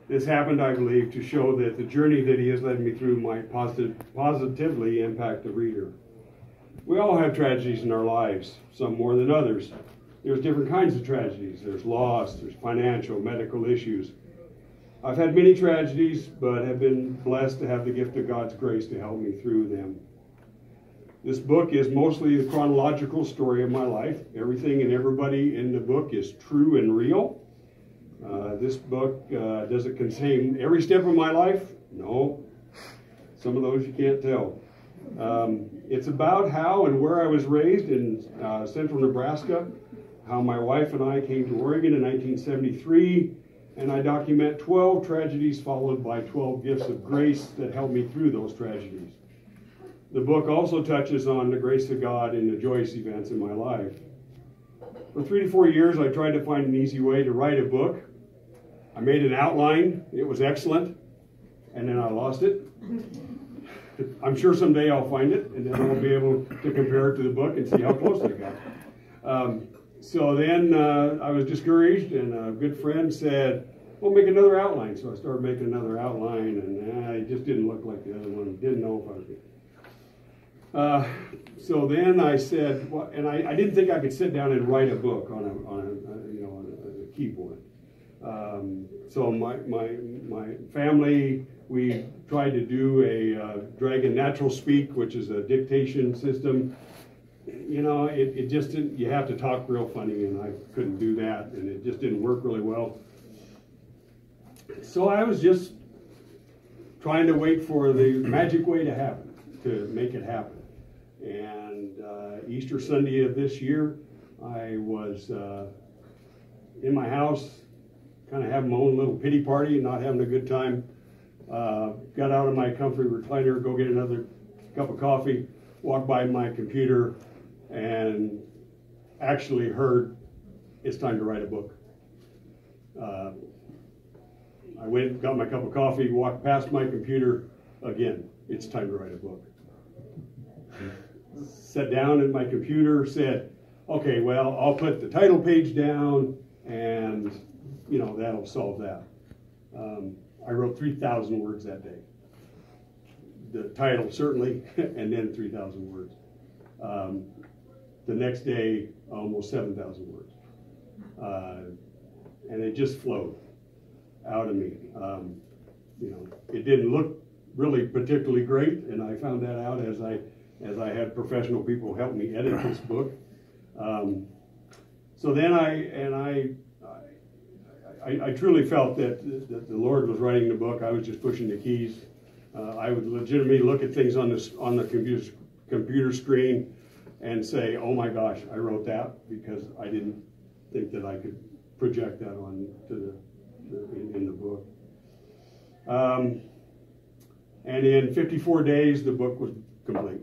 This happened, I believe, to show that the journey that he has led me through might positively impact the reader. We all have tragedies in our lives, some more than others. There's different kinds of tragedies. There's loss, there's financial, medical issues. I've had many tragedies, but have been blessed to have the gift of God's grace to help me through them. This book is mostly the chronological story of my life. Everything and everybody in the book is true and real. This book, does it contain every step of my life? No. Some of those you can't tell. It's about how and where I was raised in central Nebraska, how my wife and I came to Oregon in 1973, and I document 12 tragedies followed by 12 gifts of grace that helped me through those tragedies. The book also touches on the grace of God in the joyous events in my life. For 3 to 4 years, I tried to find an easy way to write a book. I made an outline. It was excellent, and then I lost it. I'm sure someday I'll find it, and then I'll be able to compare it to the book and see how close I got. So then I was discouraged, and a good friend said, well, make another outline. So I started making another outline, and it just didn't look like the other one. Didn't know if I was good. So then I said, well, and I didn't think I could sit down and write a book on a keyboard. So my family, we tried to do a Dragon Natural Speak, which is a dictation system. You know, it just didn't, you have to talk real funny, and I couldn't do that, and it just didn't work really well. So I was just trying to wait for the magic way to happen, to make it happen. And Easter Sunday of this year, I was in my house, kind of having my own little pity party, not having a good time. Got out of my comfy recliner, go get another cup of coffee, walked by my computer, and actually heard, it's time to write a book. I went, got my cup of coffee, walked past my computer, again, it's time to write a book. Sat down at my computer, said, okay, well, I'll put the title page down, and, you know, that'll solve that. I wrote 3,000 words that day. The title, certainly, and then 3,000 words. The next day, almost 7,000 words. And it just flowed out of me. You know, it didn't look really particularly great, and I found that out as I had professional people help me edit this book. So then I truly felt that the Lord was writing the book. I was just pushing the keys. I would legitimately look at things on the computer screen and say, "Oh my gosh, I wrote that," because I didn't think that I could project that on to in the book. And in 54 days, the book was complete.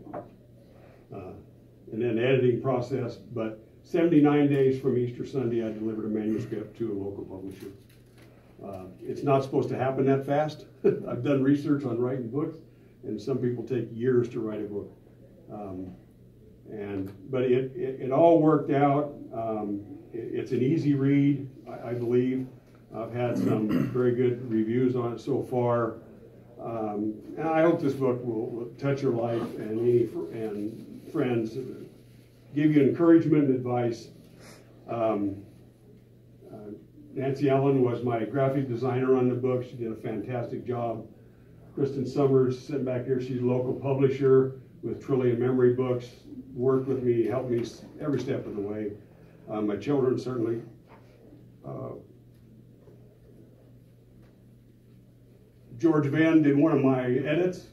And then the editing process, but 79 days from Easter Sunday, I delivered a manuscript to a local publisher. It's not supposed to happen that fast. I've done research on writing books, and some people take years to write a book. But it all worked out. It's an easy read, I believe. I've had some very good reviews on it so far. And I hope this book will touch your life and friends, give you encouragement and advice. Nancy Ellen was my graphic designer on the book. She did a fantastic job. Kristen Summers, sitting back here, she's a local publisher with Trillium Memory Books, worked with me, helped me every step of the way. My children certainly. George Venn did one of my edits,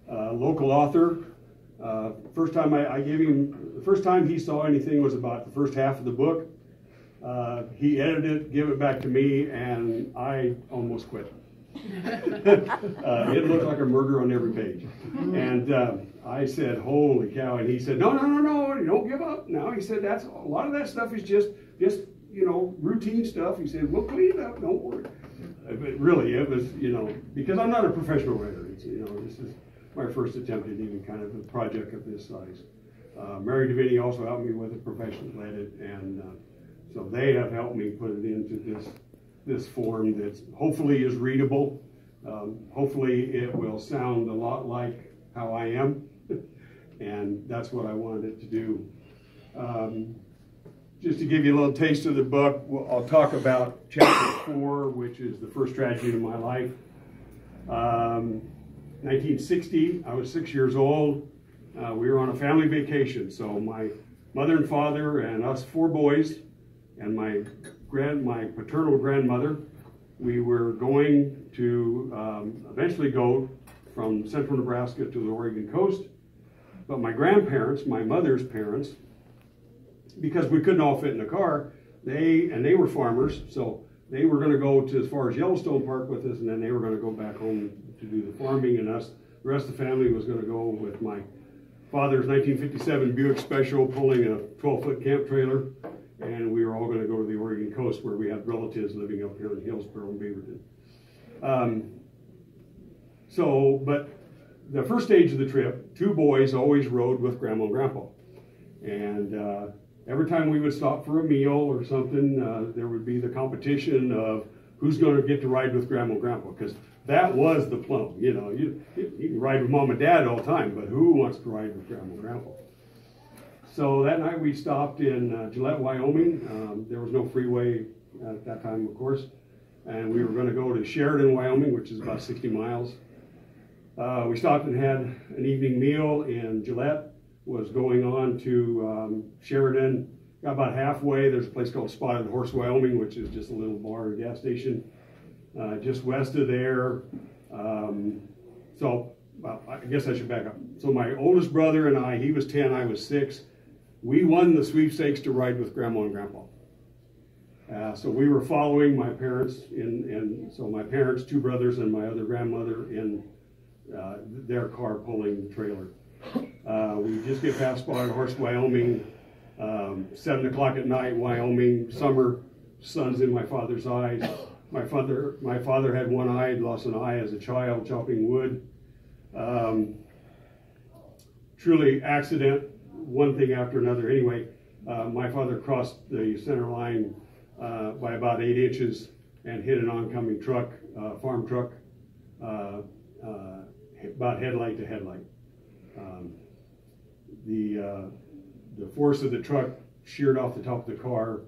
local author. First time I gave him, the first time he saw anything was about the first half of the book. He edited it, gave it back to me, and I almost quit. It looked like a murder on every page. And I said, holy cow. And he said, no, you don't give up. No, he said, a lot of that stuff is just you know, routine stuff. He said, we'll clean it up, don't worry. But really, it was, you know, because I'm not a professional writer. It's, you know, this is my first attempt at even kind of a project of this size. Mary DeVinny also helped me with a professional edit, and so they have helped me put it into this form that hopefully is readable. Hopefully it will sound a lot like how I am, and that's what I wanted it to do. Just to give you a little taste of the book, I'll talk about chapter 4, which is the first tragedy in my life. 1960, I was 6 years old. We were on a family vacation, so my mother and father and us 4 boys and my paternal grandmother, we were going to eventually go from central Nebraska to the Oregon coast. But my grandparents, my mother's parents, because we couldn't all fit in the car, they were farmers, so they were going to go to as far as Yellowstone Park with us, and then they were going to go back home to do the farming, and us, the rest of the family was going to go with my father's 1957 Buick Special pulling a 12-foot camp trailer, and we were all going to go to the Oregon coast where we had relatives living up here in Hillsboro and Beaverton. But the first stage of the trip, 2 boys always rode with Grandma and Grandpa. And every time we would stop for a meal or something, there would be the competition of who's going to get to ride with Grandma and Grandpa, because that was the plum. You know, you can ride with Mom and Dad all the time, but who wants to ride with Grandma and Grandpa? So that night we stopped in Gillette, Wyoming. There was no freeway at that time, of course. And we were going to go to Sheridan, Wyoming, which is about 60 miles. We stopped and had an evening meal in Gillette, was going on to Sheridan. Got about halfway, there's a place called Spotted Horse, Wyoming, which is just a little bar and gas station. Just west of there. Well, I guess I should back up. So my oldest brother and I, he was 10, I was 6. We won the sweepstakes to ride with Grandma and Grandpa. So we were following my parents, so my parents, 2 brothers, and my other grandmother in their car pulling the trailer. We just get past Spotted Horse, Wyoming, 7 o'clock at night, Wyoming, summer, sun's in my father's eyes. My father had one eye, lost an eye as a child chopping wood. Truly accident, one thing after another. Anyway, my father crossed the center line by about 8 inches and hit an oncoming truck, farm truck, about headlight to headlight. The force of the truck sheared off the top of the car.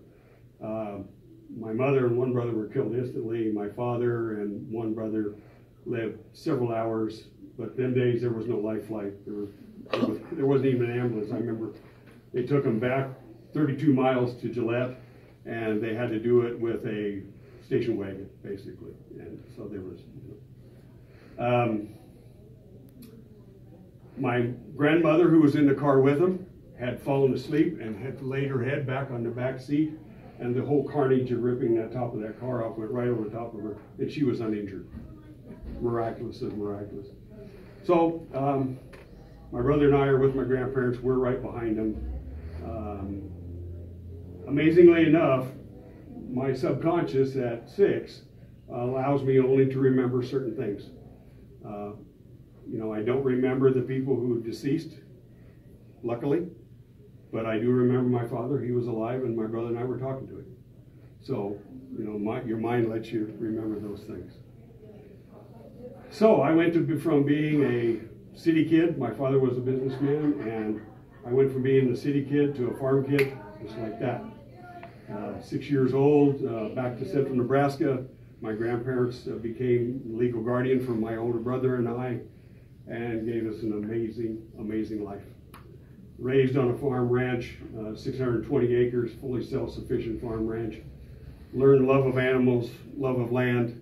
My mother and one brother were killed instantly. My father and one brother lived several hours, but them days there was no life flight. There wasn't even an ambulance. I remember they took them back 32 miles to Gillette, and they had to do it with a station wagon, basically. And so there was, my grandmother, who was in the car with them, had fallen asleep and had laid her head back on the back seat, and the whole carnage of ripping that top of that car off went right over the top of her, and she was uninjured. Miraculous is miraculous. So my brother and I are with my grandparents. We're right behind them. Amazingly enough, my subconscious at 6 allows me only to remember certain things. I don't remember the people who deceased, luckily, but I do remember my father. He was alive, and my brother and I were talking to him. So, your mind lets you remember those things. So I went from being a city kid. My father was a businessman, and I went from being a city kid to a farm kid, just like that. 6 years old, back to central Nebraska. My grandparents became legal guardian for my older brother and I, and gave us an amazing, amazing life. Raised on a farm ranch, 620 acres, fully self-sufficient farm ranch. Learned love of animals, love of land,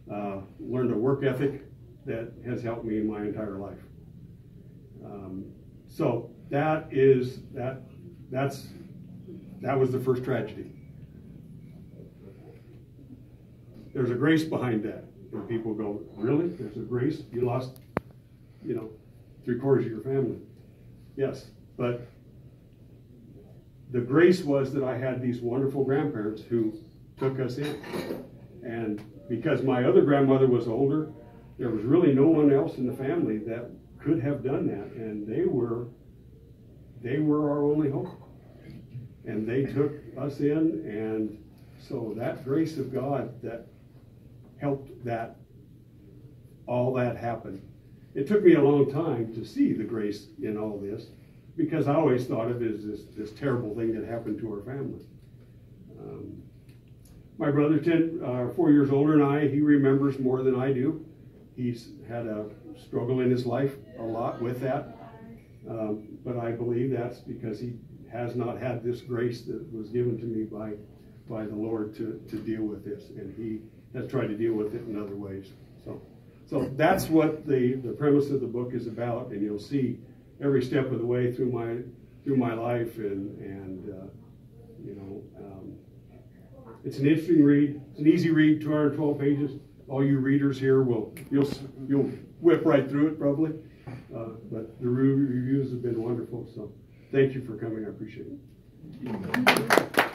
learned a work ethic that has helped me in my entire life. So that was the first tragedy. There's a grace behind that. And people go, really? There's a grace? You lost, 3/4 of your family. Yes, but the grace was that I had these wonderful grandparents who took us in. And because my other grandmother was older, there was really no one else in the family that could have done that. And they were our only hope. And they took us in, and So that grace of God that helped all that happen. It took me a long time to see the grace in all this, because I always thought of it as this terrible thing that happened to our family. My brother, 4 years older than I, he remembers more than I do. He's had a struggle in his life a lot with that. But I believe that's because he has not had this grace that was given to me by the Lord to deal with this. And he has tried to deal with it in other ways. So that's what the premise of the book is about. And you'll see every step of the way through my life. And it's an interesting read. It's an easy read, 212 pages. All you readers here you'll whip right through it probably. But the reviews have been wonderful. So thank you for coming. I appreciate it.